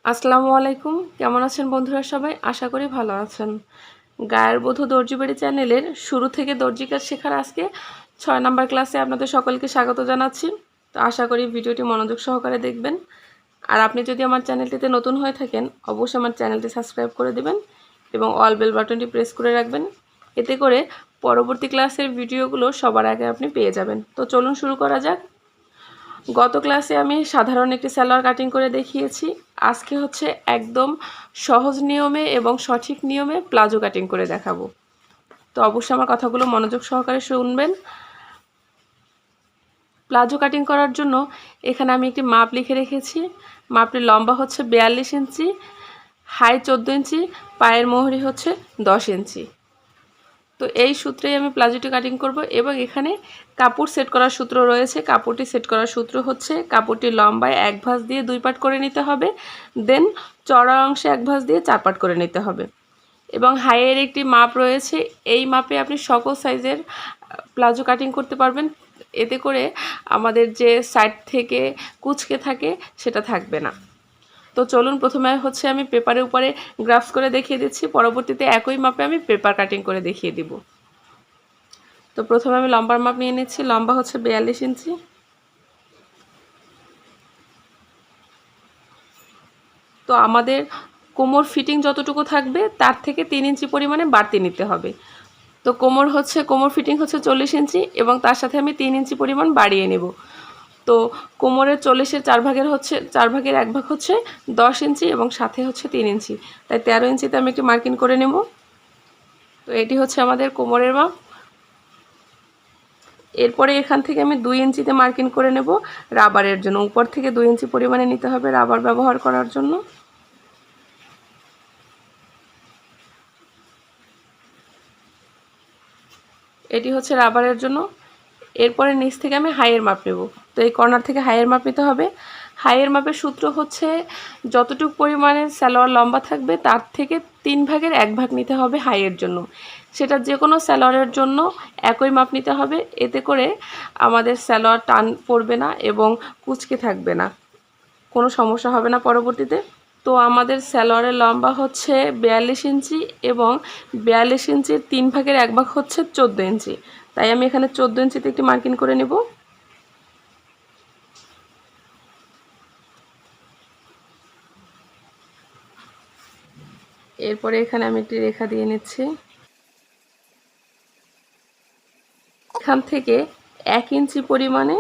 আসসালামু আলাইকুম। কেমন আছেন বন্ধুরা সবাই? আশা করি ভালো আছেন। গায়ের বধূ দর্জিবাড়ি চ্যানেলের শুরু থেকে দর্জি কাজ শেখার আজকে ৬ নাম্বার ক্লাসে আপনাদের সকলকে স্বাগত জানাচ্ছি। তো আশা করি ভিডিওটি মনোযোগ সহকারে দেখবেন। আর আপনি যদি আমার চ্যানেলটিতে নতুন হয়ে থাকেন অবশ্যই আমার চ্যানেলটি সাবস্ক্রাইব করে দিবেন এবং অল বেল বাটনটি প্রেস করে রাখবেন। এতে করে পরবর্তী ক্লাসের ভিডিওগুলো সবার আগে আপনি পেয়ে যাবেন। তো চলুন শুরু করা যাক। গত ক্লাসে আমি সাধারণ একটি সালোয়ার কাটিং করে দেখিয়েছি। আজকে হচ্ছে একদম সহজ নিয়মে এবং সঠিক নিয়মে প্লাজো কাটিং করে দেখাবো। তো অবশ্যই আমার কথাগুলো মনোযোগ সহকারে শুনবেন। প্লাজো কাটিং করার জন্য এখানে আমি একটি মাপ লিখে রেখেছি। মাপটির লম্বা হচ্ছে 42 ইঞ্চি, হাই 14 ইঞ্চি, পায়ের মোহরি হচ্ছে 10 ইঞ্চি। তো এই সূত্রেই আমি প্লাজোটি কাটিং করব এবং এখানে কাপড় সেট করার সূত্র রয়েছে। কাপড়টি সেট করার সূত্র হচ্ছে কাপড়টি লম্বায় 1 ভাঁজ দিয়ে 2 পাট করে নিতে হবে, দেন চওড়া অংশে 1 ভাঁজ দিয়ে 4 পাট করে নিতে হবে। এবং হাইয়ের একটি মাপ রয়েছে, এই মাপে আপনি সকল সাইজের প্লাজো কাটিং করতে পারবেন। এতে করে আমাদের যে সাইড থেকে কুঁচকে থাকে সেটা থাকবে না। তো চলুন প্রথমে হচ্ছে আমি পেপারের উপরে গ্রাফস করে দেখিয়ে দিচ্ছি, পরবর্তীতে একই মাপে আমি পেপার কাটিং করে দেখিয়ে দিব। তো প্রথমে আমি লম্বার মাপ নিয়ে নিচ্ছি। লম্বা হচ্ছে 42 ইঞ্চি। তো আমাদের কোমর ফিটিং যতটুকু থাকবে তার থেকে 3 ইঞ্চি পরিমাণে বাড়তি নিতে হবে। তো কোমর ফিটিং হচ্ছে 40 ইঞ্চি এবং তার সাথে আমি 3 ইঞ্চি পরিমাণ বাড়িয়ে নেব। তো কোমরের 40-এর 4 ভাগের 1 ভাগ হচ্ছে 10 ইঞ্চি এবং সাথে হচ্ছে 3 ইঞ্চি, তাই 13 ইঞ্চিতে আমি একটি মার্কিং করে নেব। তো এটি হচ্ছে আমাদের কোমরের মাপ। এরপরে এখান থেকে আমি 2 ইঞ্চিতে মার্কিং করে নেব রাবারের জন্য। উপর থেকে 2 ইঞ্চি পরিমাণে নিতে হবে রাবার ব্যবহার করার জন্য। এটি হচ্ছে রাবারের জন্য। এরপরে নিচ থেকে আমি হাইয়ের মাপ নেব। তো এই কর্নার থেকে হাইয়ের মাপ নিতে হবে। হাইয়ের মাপের সূত্র হচ্ছে যতটুকু পরিমাণে সালোয়ার লম্বা থাকবে তার থেকে 3 ভাগের 1 ভাগ নিতে হবে হাইয়ের জন্য। সেটা যে কোনো সালোয়ারের জন্য একই মাপ নিতে হবে। এতে করে আমাদের সালোয়ার টান পড়বে না এবং কুঁচকে থাকবে না, কোনো সমস্যা হবে না পরবর্তীতে। তো আমাদের সালোয়ারের লম্বা হচ্ছে 42 ইঞ্চি এবং 42 ইঞ্চির 3 ভাগের 1 ভাগ হচ্ছে 14 ইঞ্চি, তাই আমি এখানে 14 ইঞ্চিতে একটি মার্কিং করে নেব। এরপরে এখানে আমি একটি রেখা দিয়ে নিচ্ছি। এখান থেকে 1 ইঞ্চি পরিমাণে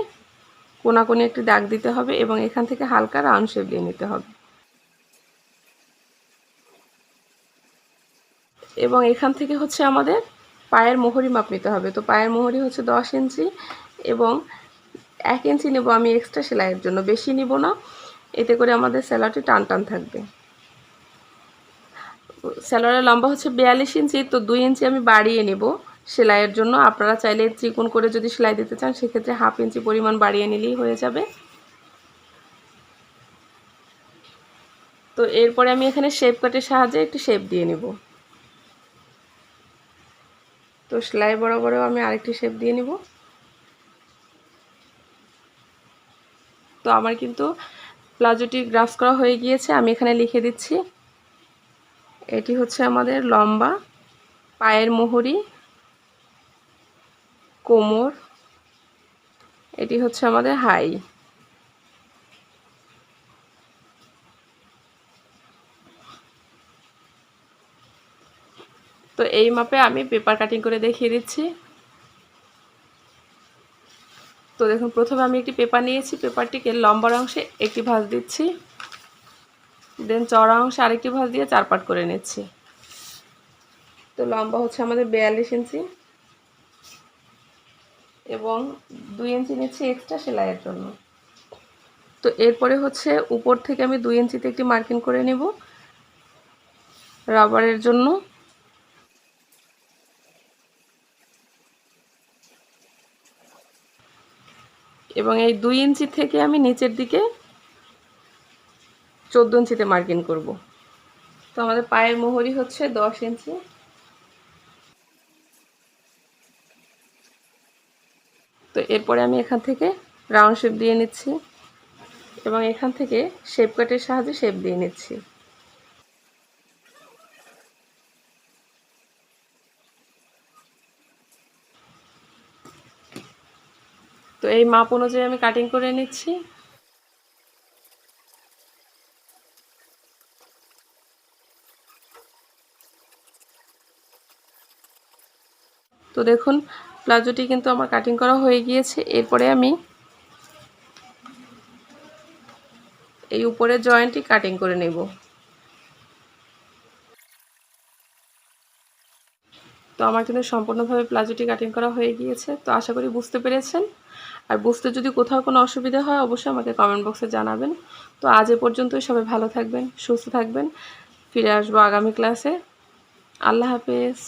কোনাকুনি একটি দাগ দিতে হবে এবং এখান থেকে হালকা রাউন্ড শেপ দিয়ে নিতে হবে। এবং এখান থেকে হচ্ছে আমাদের পায়ের মোহরি মাপ নিতে হবে। তো পায়ের মোহরি হচ্ছে 10 ইঞ্চি এবং 1 ইঞ্চি নেব আমি এক্সট্রা সেলাইয়ের জন্য, বেশি নিব না, এতে করে আমাদের সেলাইটি টান টান থাকবে। সেলাইয়ের লম্বা হচ্ছে 42 ইঞ্চি, তো 2 ইঞ্চি আমি বাড়িয়ে নেব সেলাইয়ের জন্য। আপনারা চাইলে চিকন করে যদি সেলাই দিতে চান সেক্ষেত্রে 1/2 ইঞ্চি পরিমাণ বাড়িয়ে নিলেই হয়ে যাবে। তো এরপরে আমি এখানে শেপ কাটের সাহায্যে একটি শেপ দিয়ে নেব। তো সেলাই বরাবরও আমি আরেকটি শেপ দিয়ে নেব। তো আমার কিন্তু প্লাজোটি গ্রাফস করা হয়ে গিয়েছে, আমি এখানে লিখে দিচ্ছি। এটি হচ্ছে আমাদের লম্বা, পায়ের মোহরি, কোমর, এটি হচ্ছে আমাদের হাই। তো এই মাপে আমি পেপার কাটিং করে দেখিয়ে দিচ্ছি। তো দেখুন প্রথমে আমি একটি পেপার নিয়েছি, পেপারটিকে লম্বার অংশে একটি ভাঁজ দিচ্ছি, দেন চওড়া অংশে আরেকটি ভাঁজ দিয়ে 4 পাট করে নিচ্ছি। তো লম্বা হচ্ছে আমাদের 42 ইঞ্চি এবং 2 ইঞ্চি নিচ্ছি এক্সট্রা সেলাইয়ের জন্য। তো এরপরে হচ্ছে উপর থেকে আমি 2 ইঞ্চিতে একটি মার্কিং করে নেব রাবারের জন্য। এবং এই 2 ইঞ্চি থেকে আমি নিচের দিকে 14 ইঞ্চিতে মার্কিং করব। তো আমাদের পায়ের মোহরি হচ্ছে 10 ইঞ্চি। তো এরপরে আমি এখান থেকে রাউন্ড শেপ দিয়ে নিচ্ছি। এবং এখান থেকে শেপ কাটের সাহায্যে শেপ দিয়ে নিচ্ছি। তো এই মাপ অনুযায়ী আমি কাটিং করে নিচ্ছি। তো দেখুন প্লাজোটি কিন্তু আমার কাটিং করা হয়ে গিয়েছে। এরপরে আমি এই উপরের জয়েন্টটি কাটিং করে নেব। তো আমার কিন্তু সম্পূর্ণভাবে প্লাজোটি কাটিং করা হয়ে গিয়েছে। তো আশা করি বুঝতে পেরেছেন। আর বুঝতে যদি কোথাও কোনো অসুবিধা হয় অবশ্যই আমাকে কমেন্ট বক্সে জানাবেন। তো আজ এ পর্যন্তই। সবাই ভালো থাকবেন, সুস্থ থাকবেন। ফিরে আসবো আগামী ক্লাসে। আল্লাহ হাফেজ।